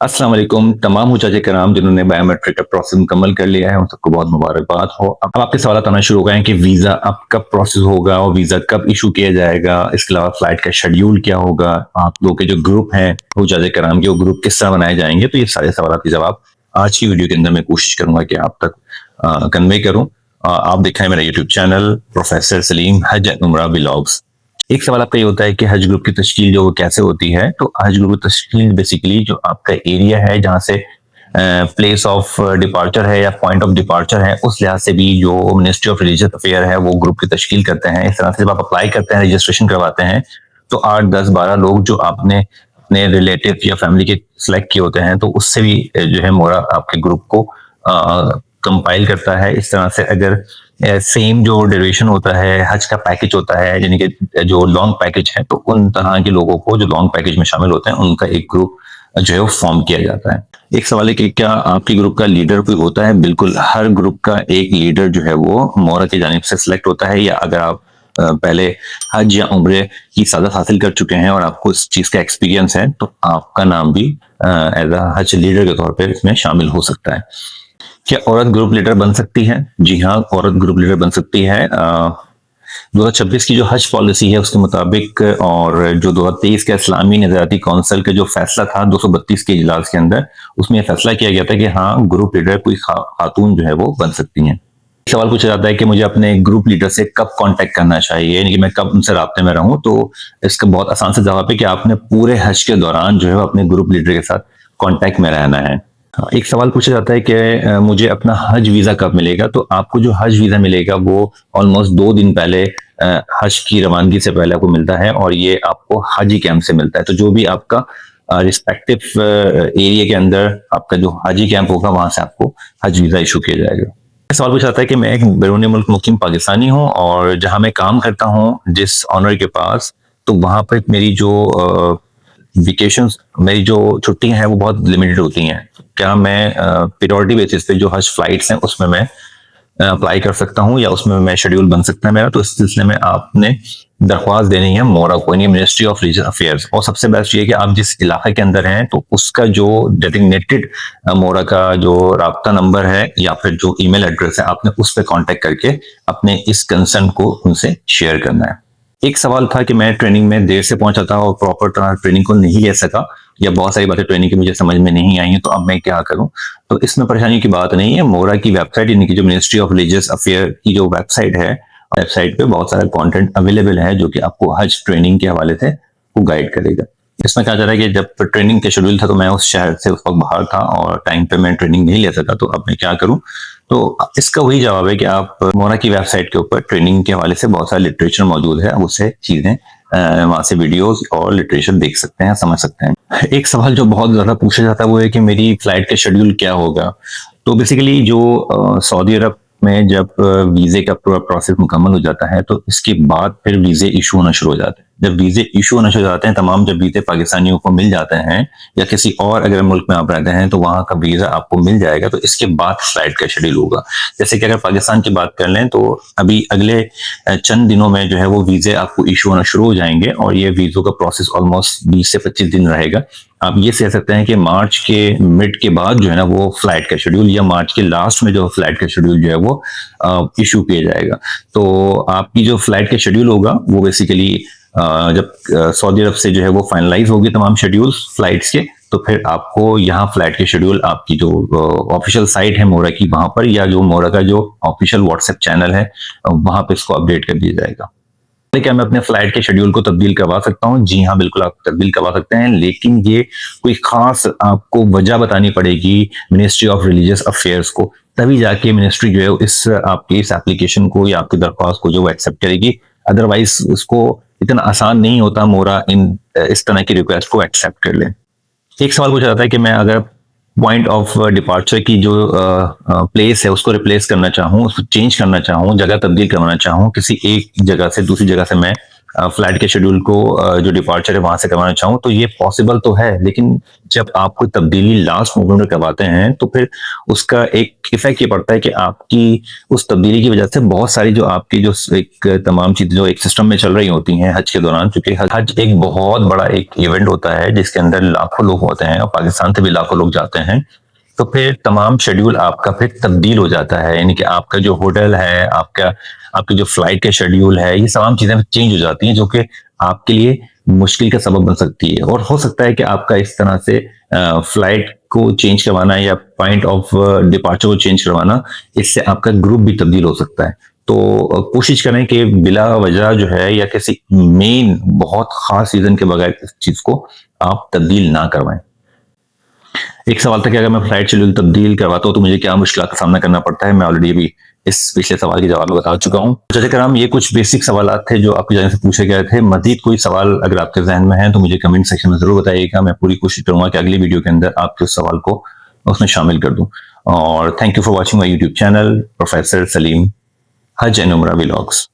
अस्सलाम वालेकुम तमाम हुज्जाज कराम जिन्होंने बायोमेट्रिक का प्रोसेस मुकम्मल कर लिया है उन सबको बहुत मुबारकबाद हो। अब आपके सवाल आना शुरू हो गए हैं कि वीज़ा अब कब प्रोसेस होगा और वीज़ा कब इशू किया जाएगा, इसके अलावा फ्लाइट का शेड्यूल क्या होगा, आप लोगों के जो ग्रुप हैं हुज्जाज कराम के वो ग्रुप किस तरह बनाए जाएंगे। तो ये सारे सवाल के जवाब आज की वीडियो के अंदर मैं कोशिश करूंगा कि आप तक कन्वे करूँ। आप दिखाएं मेरा यूट्यूब चैनल प्रोफेसर सलीम हज एंड उमरा व्लॉग्स। एक सवाल आपका ये होता है कि हज ग्रुप की तश्कील जो कैसे होती है। तो हज ग्रुप की तश्कील बेसिकली जो आपका एरिया है जहाँ से प्लेस ऑफ डिपार्चर है या पॉइंट ऑफ डिपार्चर है उस लिहाज से भी जो मिनिस्ट्री ऑफ रिलीजियस अफेयर है वो ग्रुप की तश्कील करते हैं। इस तरह से जब आप अप्लाई करते हैं रजिस्ट्रेशन करवाते हैं तो 8 10 12 लोग जो आपने अपने रिलेटिव या फैमिली के सिलेक्ट किए होते हैं तो उससे भी जो है मोरा आपके ग्रुप को कंपाइल करता है। इस तरह से अगर सेम जो ड्यूरेशन होता है हज का पैकेज होता है यानी कि जो लॉन्ग पैकेज है तो उन तरह के लोगों को जो लॉन्ग पैकेज में शामिल होते हैं उनका एक ग्रुप जो है वो फॉर्म किया जाता है। एक सवाल है कि क्या आपके ग्रुप का लीडर कोई होता है? बिल्कुल, हर ग्रुप का एक लीडर जो है वो मोरा की जानिब से सिलेक्ट होता है, या अगर आप पहले हज या उम्रे की सादत हासिल कर चुके हैं और आपको इस चीज का एक्सपीरियंस है तो आपका नाम भी एज अ हज लीडर के तौर पर इसमें शामिल हो सकता है। क्या औरत ग्रुप लीडर बन सकती है? जी हाँ, औरत ग्रुप लीडर बन सकती है। 2026 की जो हज पॉलिसी है उसके मुताबिक और जो 2023 का इस्लामी नजराती काउंसिल का जो फैसला था 232 के इजलास के अंदर उसमें यह फैसला किया गया था कि हाँ ग्रुप लीडर कोई खातून जो है वो बन सकती हैं। सवाल पूछा जाता है कि मुझे अपने ग्रुप लीडर से कब कांटेक्ट करना चाहिए, यानी कि मैं कब उनसे राब्ते में रहूं। तो इसका बहुत आसान सा जवाब है कि आपने पूरे हज के दौरान जो है अपने ग्रुप लीडर के साथ कांटेक्ट में रहना है। एक सवाल पूछा जाता है कि मुझे अपना हज वीजा कब मिलेगा। तो आपको जो हज वीजा मिलेगा वो ऑलमोस्ट 2 दिन पहले हज की रवानगी से पहले आपको मिलता है और ये आपको हाजी कैंप से मिलता है। तो जो भी आपका रिस्पेक्टिव एरिया के अंदर आपका जो हाजी कैंप होगा वहां से आपको हज वीजा इशू किया जाएगा। सवाल पूछा जाता है कि मैं एक बैरून मुल्क मुकीम पाकिस्तानी हूँ और जहां मैं काम करता हूँ जिस ऑनर के पास, तो वहां पर मेरी जो वेकेशंस मेरी जो छुट्टियां हैं वो बहुत लिमिटेड होती हैं। क्या मैं प्रायोरिटी बेसिस पे जो हज फ्लाइट्स हैं उसमें मैं अप्लाई कर सकता हूं या उसमें मैं शेड्यूल बन सकता है मेरा? तो इस सिलसिले में आपने दरख्वास्त देनी है मोरा को, यानी मिनिस्ट्री ऑफ रिलीजियस अफेयर्स। और सबसे बेस्ट ये कि आप जिस इलाके के अंदर हैं तो उसका जो डेजिग्नेटेड मोरा का जो राब्ता नंबर है या फिर जो ईमेल एड्रेस है आपने उस पर कॉन्टेक्ट करके अपने इस कंसर्न को उनसे शेयर करना है। एक सवाल था कि मैं ट्रेनिंग में देर से पहुंचा था और प्रॉपर तरह ट्रेनिंग को नहीं ले सका या बहुत सारी बातें ट्रेनिंग की मुझे समझ में नहीं आई हैं, तो अब मैं क्या करूं? तो इसमें परेशानी की बात नहीं है। मोरा की वेबसाइट यानी कि जो मिनिस्ट्री ऑफ रिलीजियस अफेयर की जो वेबसाइट है, वेबसाइट पे बहुत सारा कंटेंट अवेलेबल है जो कि आपको हज ट्रेनिंग के हवाले से वो गाइड करेगा। इसमें कहा जा रहा है कि जब ट्रेनिंग का शेड्यूल था तो मैं उस शहर से उस वक्त बाहर था और टाइम पे मैं ट्रेनिंग नहीं ले सका, तो अब मैं क्या करूं? तो इसका वही जवाब है कि आप मोरा की वेबसाइट के ऊपर ट्रेनिंग के हवाले से बहुत सारा लिटरेचर मौजूद है, उससे चीजें वहां से वीडियोस और लिटरेचर देख सकते हैं, समझ सकते हैं। एक सवाल जो बहुत ज्यादा पूछा जाता है वो है कि मेरी फ्लाइट का शेड्यूल क्या होगा। तो बेसिकली जो सऊदी अरब में जब वीजे का पूरा प्रोसेस मुकम्मल हो जाता है तो इसके बाद फिर वीजे इशू होना शुरू हो जाते हैं। जब वीजे इशू होना शुरू हो जाते हैं तमाम जब वीजे पाकिस्तानियों को मिल जाते हैं या किसी और अगर मुल्क में आप रहते हैं तो वहां का वीजा आपको मिल जाएगा। तो इसके बाद फ्लाइट का शेड्यूल होगा। जैसे कि अगर पाकिस्तान की बात कर लें तो अभी अगले चंद दिनों में जो है वो वीजे आपको इशू होना शुरू हो जाएंगे और ये वीजों का प्रोसेस ऑलमोस्ट 20 से 25 दिन रहेगा। आप ये कह सकते हैं कि मार्च के मिड के बाद जो है ना वो फ्लाइट का शेड्यूल या मार्च के लास्ट में जो फ्लाइट का शेड्यूल जो है वो इशू किया जाएगा। तो आपकी जो फ्लाइट का शेड्यूल होगा वो बेसिकली जब सऊदी अरब से जो है वो फाइनलाइज होगी तमाम शेड्यूल फ्लाइट्स के, तो फिर आपको यहाँ फ्लाइट के शेड्यूल आपकी जो ऑफिशियल साइट है मोरा की वहां पर या जो मोरा का जो ऑफिशियल व्हाट्सएप चैनल है वहां पे इसको अपडेट कर दिया जाएगा। क्या मैं अपने फ्लाइट के शेड्यूल को तब्दील करवा सकता हूँ? जी हाँ, बिल्कुल आप तब्दील करवा सकते हैं, लेकिन ये कोई खास आपको वजह बतानी पड़ेगी मिनिस्ट्री ऑफ रिलीजियस अफेयर्स को, तभी जाके मिनिस्ट्री जो है इस आपकी इस एप्लीकेशन को या आपकी दरख्वास्त को जो वो एक्सेप्ट करेगी। अदरवाइज उसको इतना आसान नहीं होता मोरा इस तरह की रिक्वेस्ट को एक्सेप्ट कर ले। एक सवाल पूछा जाता है कि मैं अगर पॉइंट ऑफ डिपार्चर की जो प्लेस है उसको रिप्लेस करना चाहूँ, उसको चेंज करना चाहूँ, जगह तब्दील करवाना चाहूँ, किसी एक जगह से दूसरी जगह से मैं फ्लाइट के शेड्यूल को जो डिपार्चर है वहां से करवाना चाहूँ तो ये पॉसिबल तो है, लेकिन जब आप कोई तब्दीली लास्ट मोमेंट में करवाते हैं तो फिर उसका एक इफेक्ट ये पड़ता है कि आपकी उस तब्दीली की वजह से बहुत सारी जो आपकी जो एक तमाम चीजें जो एक सिस्टम में चल रही होती हैं हज के दौरान, क्योंकि हज एक बहुत बड़ा एक इवेंट होता है जिसके अंदर लाखों लोग होते हैं और पाकिस्तान से भी लाखों लोग जाते हैं, तो फिर तमाम शेड्यूल आपका फिर तब्दील हो जाता है। यानी कि आपका जो होटल है, आपकी जो फ्लाइट का शेड्यूल है, ये तमाम चीजें चेंज हो जाती हैं, जो कि आपके लिए मुश्किल का सबब बन सकती है। और हो सकता है कि आपका इस तरह से फ्लाइट को चेंज करवाना या पॉइंट ऑफ डिपार्चर को चेंज करवाना, इससे आपका ग्रुप भी तब्दील हो सकता है। तो कोशिश करें कि बिला वजह जो है या किसी मेन बहुत खास रीजन के बगैर इस चीज को आप तब्दील ना करवाएं। एक सवाल था कि अगर मैं फ्लाइट शेड्यूल तब्दील करवाता हूँ तो मुझे क्या मुश्किल का सामना करना पड़ता है। मैं ऑलरेडी अभी इस पिछले सवाल के जवाब में बता चुका हूँ। जैसे कराम, ये कुछ बेसिक सवाल थे जो आपकी जाने से पूछे गए थे। मजीद कोई सवाल अगर आपके जहन में है तो मुझे कमेंट सेक्शन में जरूर बताइएगा। मैं पूरी कोशिश करूंगा कि अगली वीडियो के अंदर आपके उस सवाल को उसमें शामिल कर दूं। और thank you for watching my YouTube channel professor Salim हज एंड उमरा व्लॉग्स।